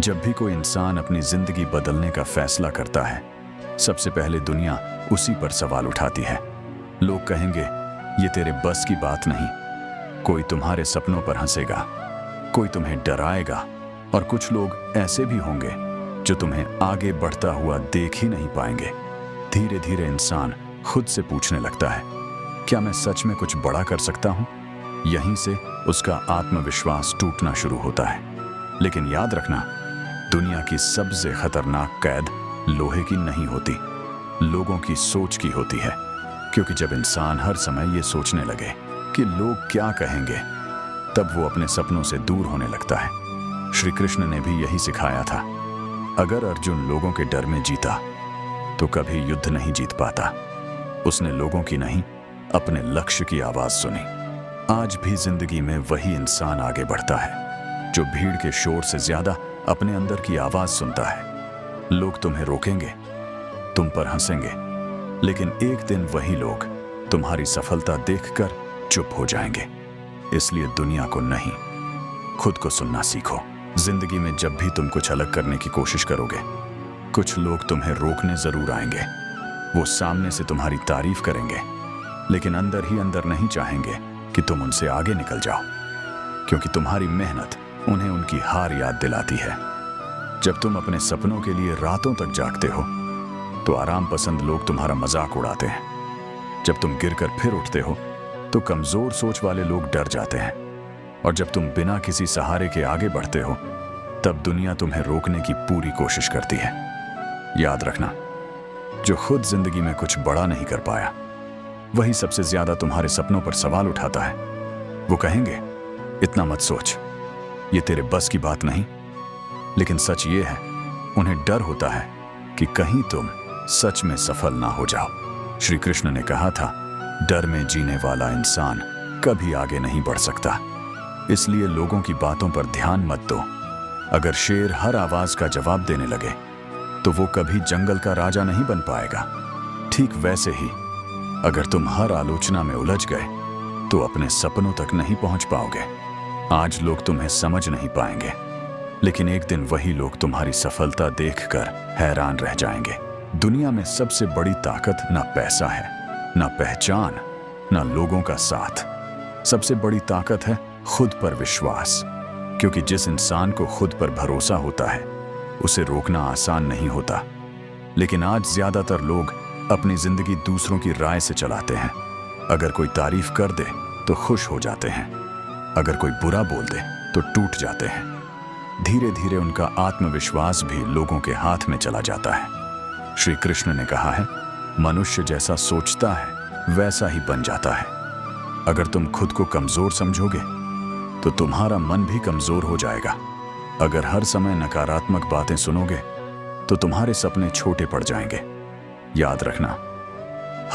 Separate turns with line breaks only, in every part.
जब भी कोई इंसान अपनी जिंदगी बदलने का फैसला करता है, सबसे पहले दुनिया उसी पर सवाल उठाती है। लोग कहेंगे, ये तेरे बस की बात नहीं। कोई तुम्हारे सपनों पर हंसेगा, कोई तुम्हें डराएगा, और कुछ लोग ऐसे भी होंगे जो तुम्हें आगे बढ़ता हुआ देख ही नहीं पाएंगे। धीरे धीरे इंसान खुद से पूछने लगता है, क्या मैं सच में कुछ बड़ा कर सकता हूँ? यहीं से उसका आत्मविश्वास टूटना शुरू होता है। लेकिन याद रखना, दुनिया की सबसे खतरनाक कैद लोहे की नहीं होती, लोगों की सोच की होती है। क्योंकि जब इंसान हर समय ये सोचने लगे कि लोग क्या कहेंगे, तब वो अपने सपनों से दूर होने लगता है। श्री कृष्ण ने भी यही सिखाया था। अगर अर्जुन लोगों के डर में जीता तो कभी युद्ध नहीं जीत पाता। उसने लोगों की नहीं, अपने लक्ष्य की आवाज सुनी। आज भी जिंदगी में वही इंसान आगे बढ़ता है जो भीड़ के शोर से ज्यादा अपने अंदर की आवाज सुनता है। लोग तुम्हें रोकेंगे, तुम पर हंसेंगे, लेकिन एक दिन वही लोग तुम्हारी सफलता देखकर चुप हो जाएंगे। इसलिए दुनिया को नहीं, खुद को सुनना सीखो। जिंदगी में जब भी तुम कुछ अलग करने की कोशिश करोगे, कुछ लोग तुम्हें रोकने जरूर आएंगे। वो सामने से तुम्हारी तारीफ करेंगे, लेकिन अंदर ही अंदर नहीं चाहेंगे कि तुम उनसे आगे निकल जाओ, क्योंकि तुम्हारी मेहनत उन्हें उनकी हार याद दिलाती है। जब तुम अपने सपनों के लिए रातों तक जागते हो, तो आराम पसंद लोग तुम्हारा मजाक उड़ाते हैं। जब तुम गिरकर फिर उठते हो, तो कमजोर सोच वाले लोग डर जाते हैं। और जब तुम बिना किसी सहारे के आगे बढ़ते हो, तब दुनिया तुम्हें रोकने की पूरी कोशिश करती है। याद रखना, जो खुद जिंदगी में कुछ बड़ा नहीं कर पाया, वही सबसे ज्यादा तुम्हारे सपनों पर सवाल उठाता है। वो कहेंगे, इतना मत सोच, ये तेरे बस की बात नहीं। लेकिन सच ये है, उन्हें डर होता है कि कहीं तुम सच में सफल ना हो जाओ। श्री कृष्ण ने कहा था, डर में जीने वाला इंसान कभी आगे नहीं बढ़ सकता। इसलिए लोगों की बातों पर ध्यान मत दो। अगर शेर हर आवाज का जवाब देने लगे, तो वो कभी जंगल का राजा नहीं बन पाएगा। ठीक वैसे ही, अगर तुम हर आलोचना में उलझ गए, तो अपने सपनों तक नहीं पहुंच पाओगे। आज लोग तुम्हें समझ नहीं पाएंगे, लेकिन एक दिन वही लोग तुम्हारी सफलता देखकर हैरान रह जाएंगे। दुनिया में सबसे बड़ी ताकत ना पैसा है, ना पहचान, ना लोगों का साथ। सबसे बड़ी ताकत है खुद पर विश्वास। क्योंकि जिस इंसान को खुद पर भरोसा होता है, उसे रोकना आसान नहीं होता। लेकिन आज ज्यादातर लोग अपनी जिंदगी दूसरों की राय से चलाते हैं। अगर कोई तारीफ कर दे तो खुश हो जाते हैं, अगर कोई बुरा बोल दे तो टूट जाते हैं। धीरे धीरे उनका आत्मविश्वास भी लोगों के हाथ में चला जाता है। श्री कृष्ण ने कहा है, मनुष्य जैसा सोचता है वैसा ही बन जाता है। अगर तुम खुद को कमजोर समझोगे, तो तुम्हारा मन भी कमजोर हो जाएगा। अगर हर समय नकारात्मक बातें सुनोगे, तो तुम्हारे सपने छोटे पड़ जाएंगे। याद रखना,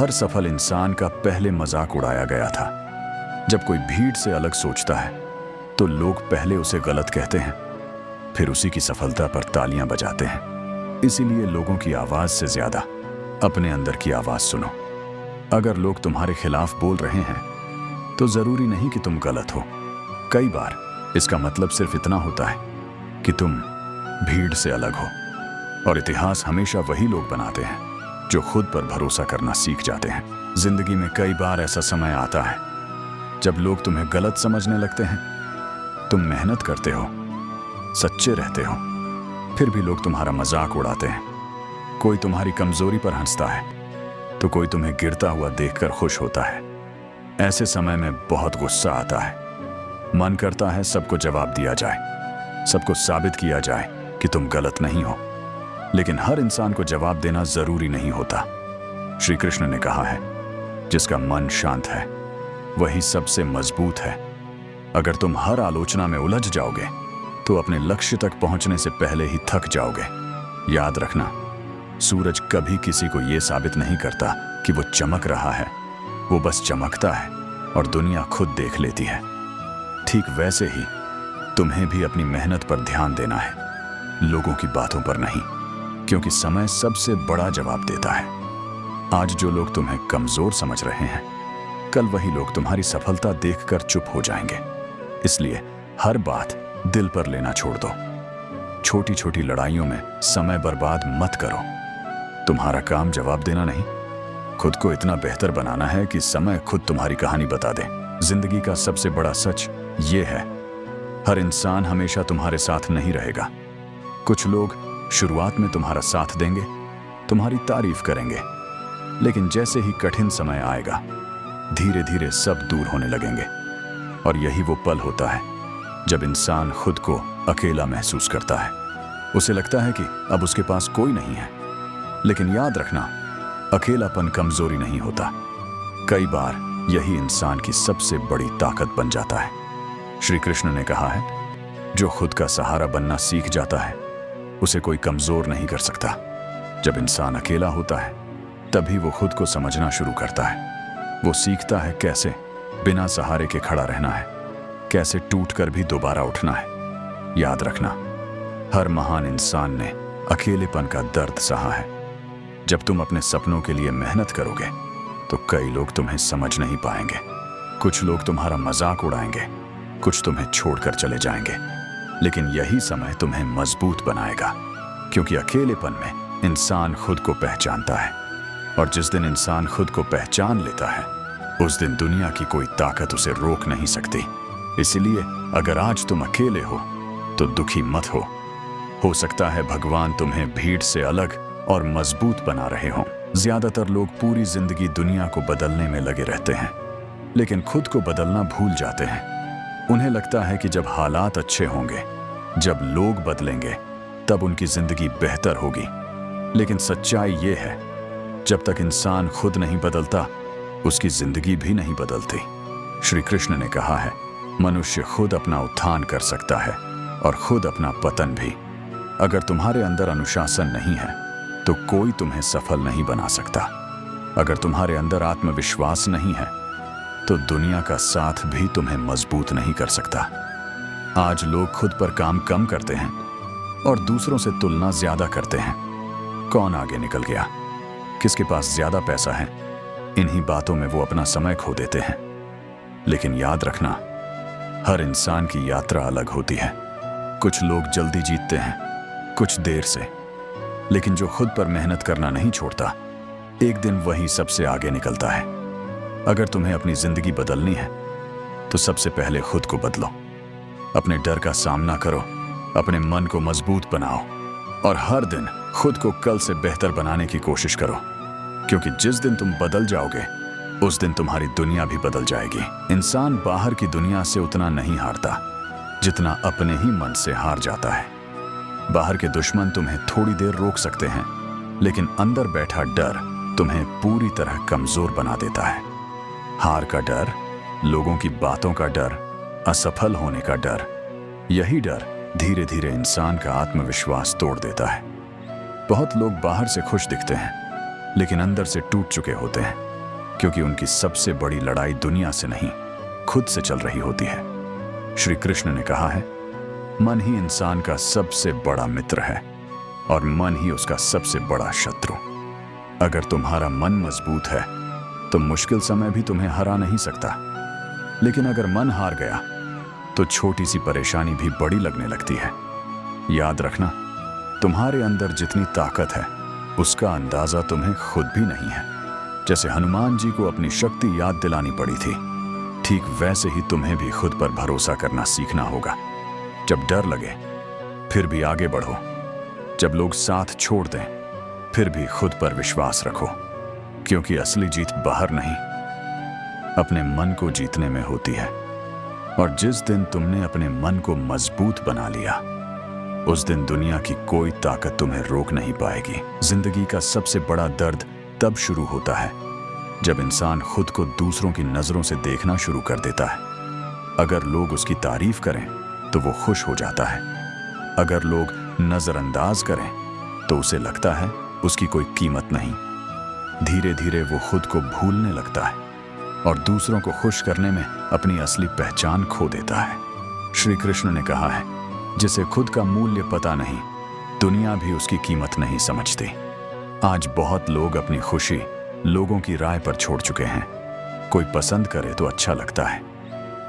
हर सफल इंसान का पहले मजाक उड़ाया गया था। जब कोई भीड़ से अलग सोचता है, तो लोग पहले उसे गलत कहते हैं, फिर उसी की सफलता पर तालियां बजाते हैं। इसीलिए लोगों की आवाज से ज्यादा अपने अंदर की आवाज सुनो। अगर लोग तुम्हारे खिलाफ बोल रहे हैं, तो जरूरी नहीं कि तुम गलत हो। कई बार इसका मतलब सिर्फ इतना होता है कि तुम भीड़ से अलग हो। और इतिहास हमेशा वही लोग बनाते हैं जो खुद पर भरोसा करना सीख जाते हैं। जिंदगी में कई बार ऐसा समय आता है जब लोग तुम्हें गलत समझने लगते हैं। तुम मेहनत करते हो, सच्चे रहते हो, फिर भी लोग तुम्हारा मजाक उड़ाते हैं। कोई तुम्हारी कमजोरी पर हंसता है, तो कोई तुम्हें गिरता हुआ देखकर खुश होता है। ऐसे समय में बहुत गुस्सा आता है। मन करता है सबको जवाब दिया जाए, सबको साबित किया जाए कि तुम गलत नहीं हो। लेकिन हर इंसान को जवाब देना जरूरी नहीं होता। श्री कृष्ण ने कहा है, जिसका मन शांत है वही सबसे मजबूत है। अगर तुम हर आलोचना में उलझ जाओगे, तो अपने लक्ष्य तक पहुंचने से पहले ही थक जाओगे। याद रखना, सूरज कभी किसी को यह साबित नहीं करता कि वो चमक रहा है। वो बस चमकता है और दुनिया खुद देख लेती है। ठीक वैसे ही तुम्हें भी अपनी मेहनत पर ध्यान देना है, लोगों की बातों पर नहीं। क्योंकि समय सबसे बड़ा जवाब देता है। आज जो लोग तुम्हें कमजोर समझ रहे हैं, कल वही लोग तुम्हारी सफलता देखकर चुप हो जाएंगे। इसलिए हर बात दिल पर लेना छोड़ दो। छोटी छोटी लड़ाइयों में समय बर्बाद मत करो। तुम्हारा काम जवाब देना नहीं, खुद को इतना बेहतर बनाना है कि समय खुद तुम्हारी कहानी बता दे। जिंदगी का सबसे बड़ा सच ये है, हर इंसान हमेशा तुम्हारे साथ नहीं रहेगा। कुछ लोग शुरुआत में तुम्हारा साथ देंगे, तुम्हारी तारीफ करेंगे, लेकिन जैसे ही कठिन समय आएगा धीरे धीरे सब दूर होने लगेंगे। और यही वो पल होता है जब इंसान खुद को अकेला महसूस करता है। उसे लगता है कि अब उसके पास कोई नहीं है। लेकिन याद रखना, अकेलापन कमजोरी नहीं होता, कई बार यही इंसान की सबसे बड़ी ताकत बन जाता है। श्री कृष्ण ने कहा है, जो खुद का सहारा बनना सीख जाता है उसे कोई कमजोर नहीं कर सकता। जब इंसान अकेला होता है तभी वो खुद को समझना शुरू करता है। वो सीखता है कैसे बिना सहारे के खड़ा रहना है, कैसे टूटकर भी दोबारा उठना है। याद रखना, हर महान इंसान ने अकेलेपन का दर्द सहा है। जब तुम अपने सपनों के लिए मेहनत करोगे तो कई लोग तुम्हें समझ नहीं पाएंगे। कुछ लोग तुम्हारा मजाक उड़ाएंगे, कुछ तुम्हें छोड़कर चले जाएंगे, लेकिन यही समय तुम्हें मजबूत बनाएगा, क्योंकि अकेलेपन में इंसान खुद को पहचानता है। और जिस दिन इंसान खुद को पहचान लेता है उस दिन दुनिया की कोई ताकत उसे रोक नहीं सकती। इसलिए अगर आज तुम अकेले हो तो दुखी मत हो। सकता है भगवान तुम्हें भीड़ से अलग और मजबूत बना रहे हों। ज्यादातर लोग पूरी जिंदगी दुनिया को बदलने में लगे रहते हैं, लेकिन खुद को बदलना भूल जाते हैं। उन्हें लगता है कि जब हालात अच्छे होंगे, जब लोग बदलेंगे, तब उनकी जिंदगी बेहतर होगी। लेकिन सच्चाई ये है, जब तक इंसान खुद नहीं बदलता उसकी जिंदगी भी नहीं बदलती। श्री कृष्ण ने कहा है, मनुष्य खुद अपना उत्थान कर सकता है और खुद अपना पतन भी। अगर तुम्हारे अंदर अनुशासन नहीं है तो कोई तुम्हें सफल नहीं बना सकता। अगर तुम्हारे अंदर आत्मविश्वास नहीं है तो दुनिया का साथ भी तुम्हें मजबूत नहीं कर सकता। आज लोग खुद पर काम कम करते हैं और दूसरों से तुलना ज्यादा करते हैं। कौन आगे निकल गया, किसके पास ज्यादा पैसा है, इन्हीं बातों में वो अपना समय खो देते हैं। लेकिन याद रखना, हर इंसान की यात्रा अलग होती है। कुछ लोग जल्दी जीतते हैं, कुछ देर से, लेकिन जो खुद पर मेहनत करना नहीं छोड़ता एक दिन वही सबसे आगे निकलता है। अगर तुम्हें अपनी जिंदगी बदलनी है तो सबसे पहले खुद को बदलो। अपने डर का सामना करो, अपने मन को मजबूत बनाओ और हर दिन खुद को कल से बेहतर बनाने की कोशिश करो, क्योंकि जिस दिन तुम बदल जाओगे उस दिन तुम्हारी दुनिया भी बदल जाएगी। इंसान बाहर की दुनिया से उतना नहीं हारता जितना अपने ही मन से हार जाता है। बाहर के दुश्मन तुम्हें थोड़ी देर रोक सकते हैं, लेकिन अंदर बैठा डर तुम्हें पूरी तरह कमजोर बना देता है। हार का डर, लोगों की बातों का डर, असफल होने का डर, यही डर धीरे धीरे इंसान का आत्मविश्वास तोड़ देता है। बहुत लोग बाहर से खुश दिखते हैं लेकिन अंदर से टूट चुके होते हैं, क्योंकि उनकी सबसे बड़ी लड़ाई दुनिया से नहीं, खुद से चल रही होती है। श्री कृष्ण ने कहा है, मन ही इंसान का सबसे बड़ा मित्र है और मन ही उसका सबसे बड़ा शत्रु। अगर तुम्हारा मन मजबूत है तो मुश्किल समय भी तुम्हें हरा नहीं सकता, लेकिन अगर मन हार गया तो छोटी सी परेशानी भी बड़ी लगने लगती है। याद रखना, तुम्हारे अंदर जितनी ताकत है उसका अंदाजा तुम्हें खुद भी नहीं है। जैसे हनुमान जी को अपनी शक्ति याद दिलानी पड़ी थी, ठीक वैसे ही तुम्हें भी खुद पर भरोसा करना सीखना होगा। जब डर लगे फिर भी आगे बढ़ो, जब लोग साथ छोड़ दें फिर भी खुद पर विश्वास रखो, क्योंकि असली जीत बाहर नहीं, अपने मन को जीतने में होती है। और जिस दिन तुमने अपने मन को मजबूत बना लिया उस दिन दुनिया की कोई ताकत तुम्हें रोक नहीं पाएगी। जिंदगी का सबसे बड़ा दर्द तब शुरू होता है जब इंसान खुद को दूसरों की नजरों से देखना शुरू कर देता है। अगर लोग उसकी तारीफ करें तो वो खुश हो जाता है, अगर लोग नजरअंदाज करें तो उसे लगता है उसकी कोई कीमत नहीं। धीरे धीरे वो खुद को भूलने लगता है और दूसरों को खुश करने में अपनी असली पहचान खो देता है। श्री कृष्ण ने कहा है, जिसे खुद का मूल्य पता नहीं, दुनिया भी उसकी कीमत नहीं समझती। आज बहुत लोग अपनी खुशी लोगों की राय पर छोड़ चुके हैं। कोई पसंद करे तो अच्छा लगता है,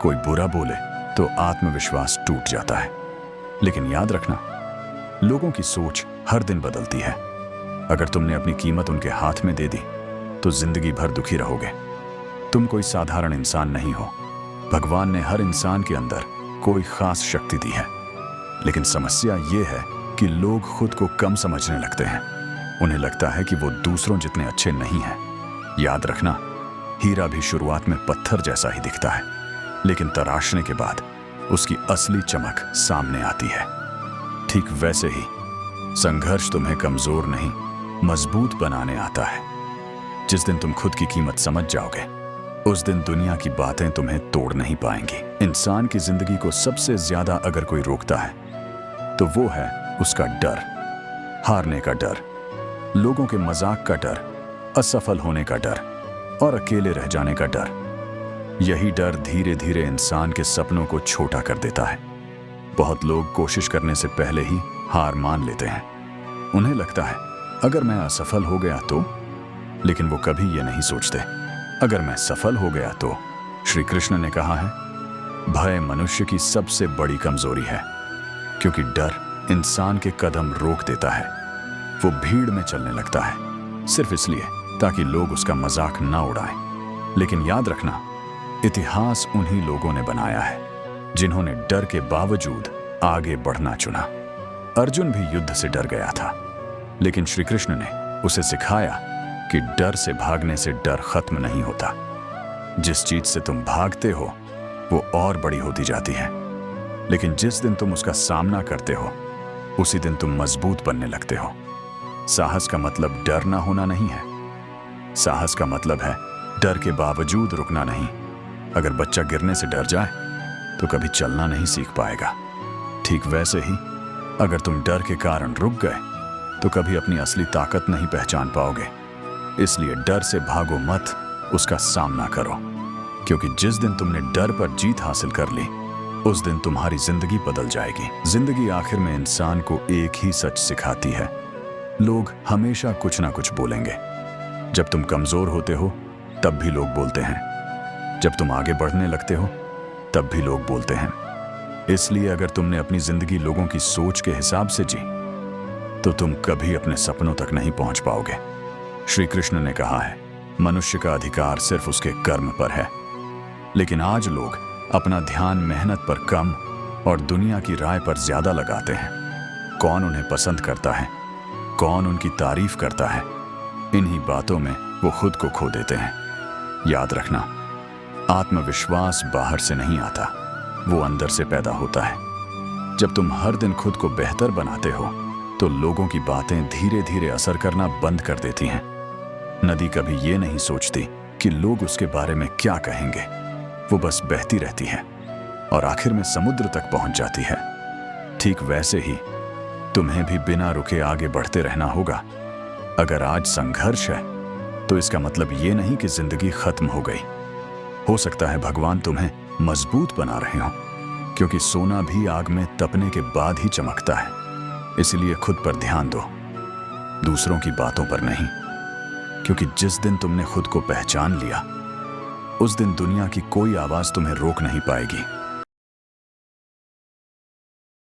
कोई बुरा बोले तो आत्मविश्वास टूट जाता है। लेकिन याद रखना, लोगों की सोच हर दिन बदलती है। अगर तुमने अपनी कीमत उनके हाथ में दे दी तो जिंदगी भर दुखी रहोगे। तुम कोई साधारण इंसान नहीं हो। भगवान ने हर इंसान के अंदर कोई खास शक्ति दी है, लेकिन समस्या ये है कि लोग खुद को कम समझने लगते हैं। उन्हें लगता है कि वो दूसरों जितने अच्छे नहीं हैं। याद रखना, हीरा भी शुरुआत में पत्थर जैसा ही दिखता है, लेकिन तराशने के बाद उसकी असली चमक सामने आती है। ठीक वैसे ही संघर्ष तुम्हें कमजोर नहीं, मजबूत बनाने आता है। जिस दिन तुम खुद की कीमत समझ जाओगे, उस दिन दुनिया की बातें तुम्हें तोड़ नहीं पाएंगी। इंसान की जिंदगी को सबसे ज्यादा अगर कोई रोकता है तो वो है उसका डर। हारने का डर, लोगों के मजाक का डर, असफल होने का डर और अकेले रह जाने का डर। यही डर धीरे धीरे इंसान के सपनों को छोटा कर देता है। बहुत लोग कोशिश करने से पहले ही हार मान लेते हैं। उन्हें लगता है अगर मैं असफल हो गया तो, लेकिन वो कभी ये नहीं सोचते अगर मैं सफल हो गया तो। श्री कृष्ण ने कहा है, भय मनुष्य की सबसे बड़ी कमजोरी है, क्योंकि डर इंसान के कदम रोक देता है। वो भीड़ में चलने लगता है सिर्फ इसलिए ताकि लोग उसका मजाक ना उड़ाएं। लेकिन याद रखना, इतिहास उन्हीं लोगों ने बनाया है जिन्होंने डर के बावजूद आगे बढ़ना चुना। अर्जुन भी युद्ध से डर गया था, लेकिन श्री कृष्ण ने उसे सिखाया कि डर से भागने से डर खत्म नहीं होता। जिस चीज से तुम भागते हो वो और बड़ी होती जाती है, लेकिन जिस दिन तुम उसका सामना करते हो उसी दिन तुम मजबूत बनने लगते हो। साहस का मतलब डर ना होना नहीं है। साहस का मतलब है डर के बावजूद रुकना नहीं। अगर बच्चा गिरने से डर जाए तो कभी चलना नहीं सीख पाएगा। ठीक वैसे ही अगर तुम डर के कारण रुक गए तो कभी अपनी असली ताकत नहीं पहचान पाओगे। इसलिए डर से भागो मत, उसका सामना करो, क्योंकि जिस दिन तुमने डर पर जीत हासिल कर ली उस दिन तुम्हारी जिंदगी बदल जाएगी। जिंदगी आखिर में इंसान को एक ही सच सिखाती है। लोग हमेशा कुछ ना कुछ बोलेंगे। जब तुम कमजोर होते हो तब भी लोग बोलते हैं। जब तुम आगे बढ़ने लगते हो तब भी लोग बोलते हैं। इसलिए अगर तुमने अपनी जिंदगी लोगों की सोच के हिसाब से जी तो तुम कभी अपने सपनों तक नहीं पहुंच पाओगे। श्री कृष्ण ने कहा है, मनुष्य का अधिकार सिर्फ उसके कर्म पर है। लेकिन आज लोग अपना ध्यान मेहनत पर कम और दुनिया की राय पर ज्यादा लगाते हैं। कौन उन्हें पसंद करता है, कौन उनकी तारीफ करता है, इन्हीं बातों में वो खुद को खो देते हैं। याद रखना, आत्मविश्वास बाहर से नहीं आता, वो अंदर से पैदा होता है। जब तुम हर दिन खुद को बेहतर बनाते हो तो लोगों की बातें धीरे धीरे असर करना बंद कर देती हैं। नदी कभी ये नहीं सोचती कि लोग उसके बारे में क्या कहेंगे। वो बस बहती रहती है और आखिर में समुद्र तक पहुंच जाती है। ठीक वैसे ही तुम्हें भी बिना रुके आगे बढ़ते रहना होगा। अगर आज संघर्ष है तो इसका मतलब ये नहीं कि जिंदगी खत्म हो गई। हो सकता है भगवान तुम्हें मजबूत बना रहे हो, क्योंकि सोना भी आग में तपने के बाद ही चमकता है। इसलिए खुद पर ध्यान दो, दूसरों की बातों पर नहीं, क्योंकि जिस दिन तुमने खुद को पहचान लिया उस दिन दुनिया की कोई आवाज तुम्हें रोक नहीं पाएगी।